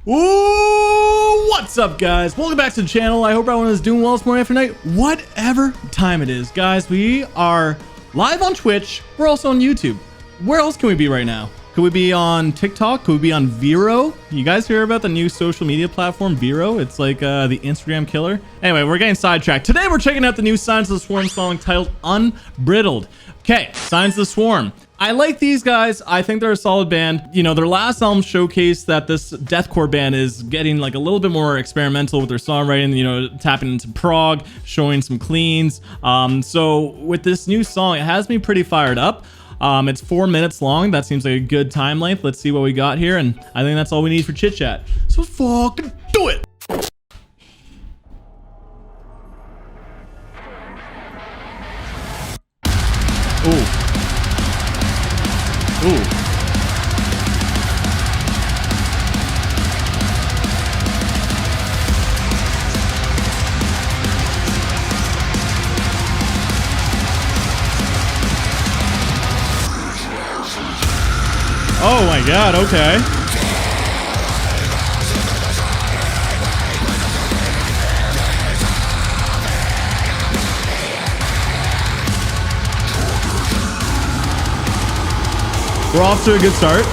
Ooh, what's up, guys? Welcome back to the channel. I hope everyone is doing well this morning, afternoon, night, whatever time it is. Guys, we are live on Twitch. We're also on YouTube. Where else can we be right now? Could we be on TikTok? Could we be on Vero? You guys hear about the new social media platform, Vero? It's like the Instagram killer. Anyway, we're getting sidetracked. Today, we're checking out the new Signs of the Swarm song titled Unbridled. Okay, Signs of the Swarm. I like these guys. I think they're a solid band. You know, their last album showcased that this deathcore band is getting like a little bit more experimental with their songwriting, you know, tapping into prog, showing some cleans. So with this new song, it has me pretty fired up. It's 4 minutes long. That seems like a good time length. Let's see what we got here. And I think that's all we need for chit chat. So let's fucking do it. Ooh. Ooh. Oh my god, okay. We're off to a good start. Let's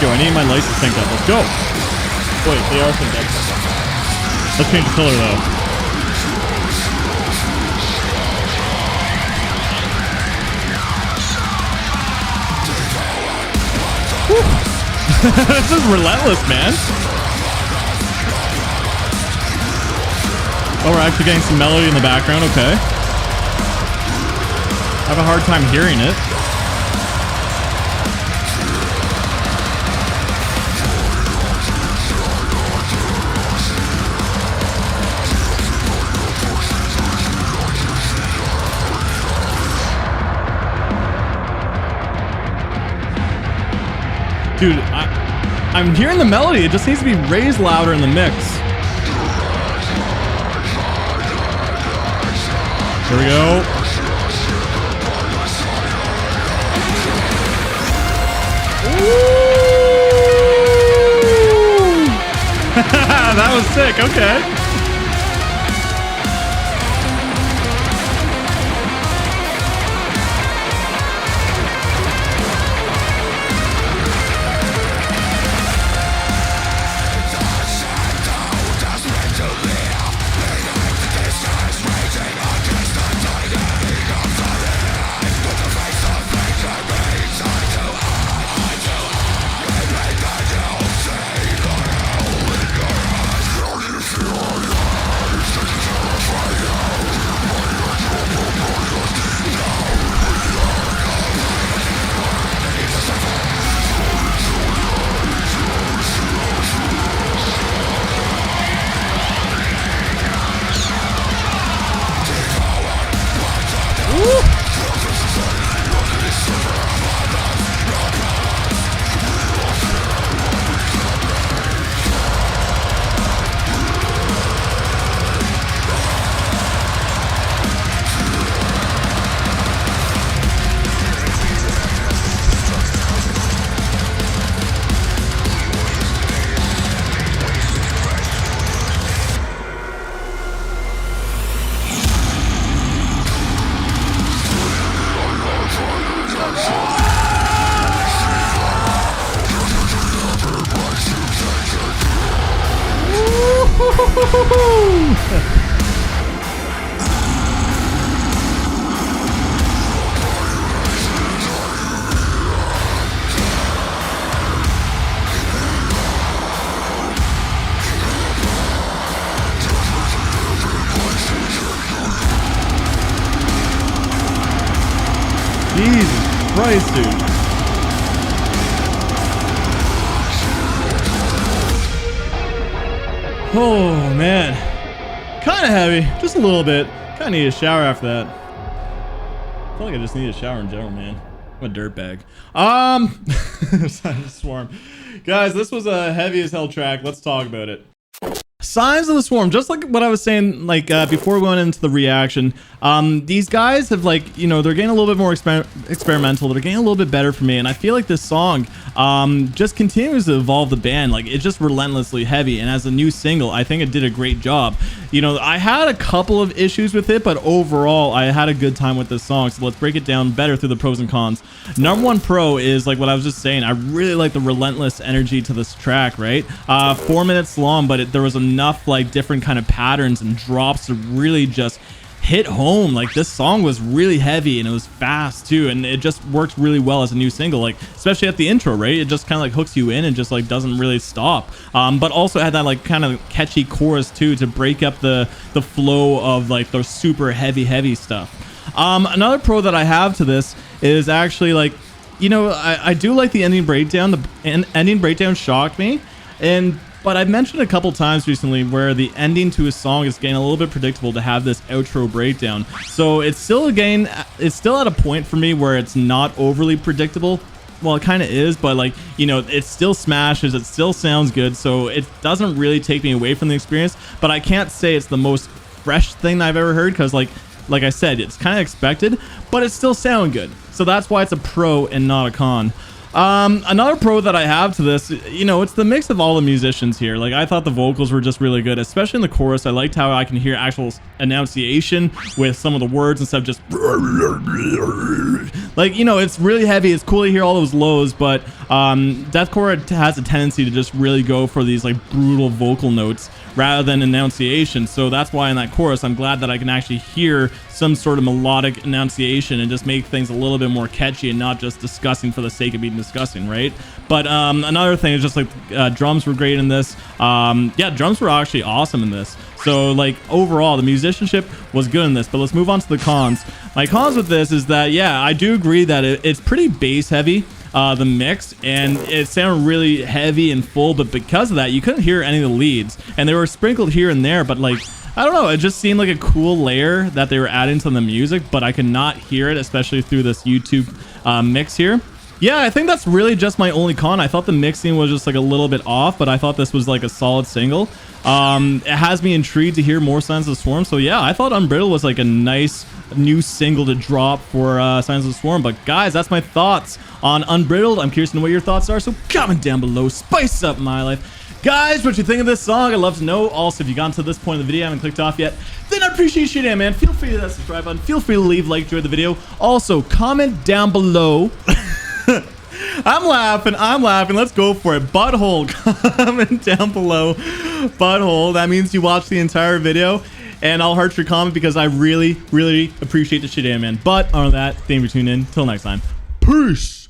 go. I need my lights to sync up. Let's go. Wait, they are synced up. Let's change the color though. This is relentless, man. Oh, we're actually getting some melody in the background. Okay. I have a hard time hearing it. Dude, I'm hearing the melody. It just needs to be raised louder in the mix. Here we go. That was sick. Okay. Jesus Christ, dude. Oh, man. Kind of heavy. Just a little bit. Kind of need a shower after that. I feel like I just need a shower in general, man. I'm a dirtbag. Swarm. Guys, this was a heavy as hell track. Let's talk about it. Signs of the Swarm, just like what I was saying, like before we went into the reaction, these guys have, like, you know, they're getting a little bit more experimental. They're getting a little bit better for me, and I feel like this song just continues to evolve the band. Like, it's just relentlessly heavy, and as a new single, I think it did a great job. You know, I had a couple of issues with it, but overall, I had a good time with this song. So let's break it down better through the pros and cons. Number one pro is, like what I was just saying, I really like the relentless energy to this track, right? 4 minutes long, but there was enough like different kind of patterns and drops to really just hit home. Like, this song was really heavy and it was fast too, and it just works really well as a new single, like especially at the intro, right? It just kind of like hooks you in and just like doesn't really stop, but also had that like kind of catchy chorus too to break up the flow of like the super heavy stuff. Another pro that I have to this is actually, like, you know, I do like the ending breakdown. The ending breakdown shocked me, but I've mentioned a couple times recently where the ending to a song is getting a little bit predictable to have this outro breakdown. So it's still at a point for me where it's not overly predictable. Well, it kind of is, but like, you know, it still smashes, it still sounds good, so it doesn't really take me away from the experience. But I can't say it's the most fresh thing I've ever heard, because like I said, it's kind of expected, but it still sounds good. So that's why it's a pro and not a con. Another pro that I have to this, you know, it's the mix of all the musicians here. Like, I thought the vocals were just really good, especially in the chorus. I liked how I can hear actual enunciation with some of the words instead of just like, you know, it's really heavy. It's cool to hear all those lows, but deathcore has a tendency to just really go for these like brutal vocal notes rather than enunciation. So that's why in that chorus, I'm glad that I can actually hear some sort of melodic enunciation and just make things a little bit more catchy and not just disgusting for the sake of being disgusting, right? But another thing is just like drums were great in this. Yeah, drums were actually awesome in this. So like overall, the musicianship was good in this. But let's move on to the cons. My cons with this is that, yeah, I do agree that it's pretty bass heavy, the mix, and it sounded really heavy and full, but because of that, you couldn't hear any of the leads, and they were sprinkled here and there, but like, I don't know, it just seemed like a cool layer that they were adding to the music, but I could not hear it, especially through this YouTube mix here. Yeah, I think that's really just my only con. I thought the mixing was just like a little bit off, but I thought this was like a solid single. It has me intrigued to hear more Signs of the Swarm. So yeah, I thought Unbridled was like a nice new single to drop for Signs of the Swarm. But guys, that's my thoughts on Unbridled. I'm curious to know what your thoughts are, so comment down below. Spice up my life. Guys, what you think of this song? I'd love to know. Also, if you've gotten to this point of the video and haven't clicked off yet, then I appreciate you, man. Feel free to hit that subscribe button. Feel free to leave a like, enjoy the video. Also, comment down below. I'm laughing. Let's go for it. Butthole. Comment down below. Butthole. That means you watched the entire video, and I'll heart your comment because I really, really appreciate the shit, man. But on that, thank you for tuning in. Till next time. Peace.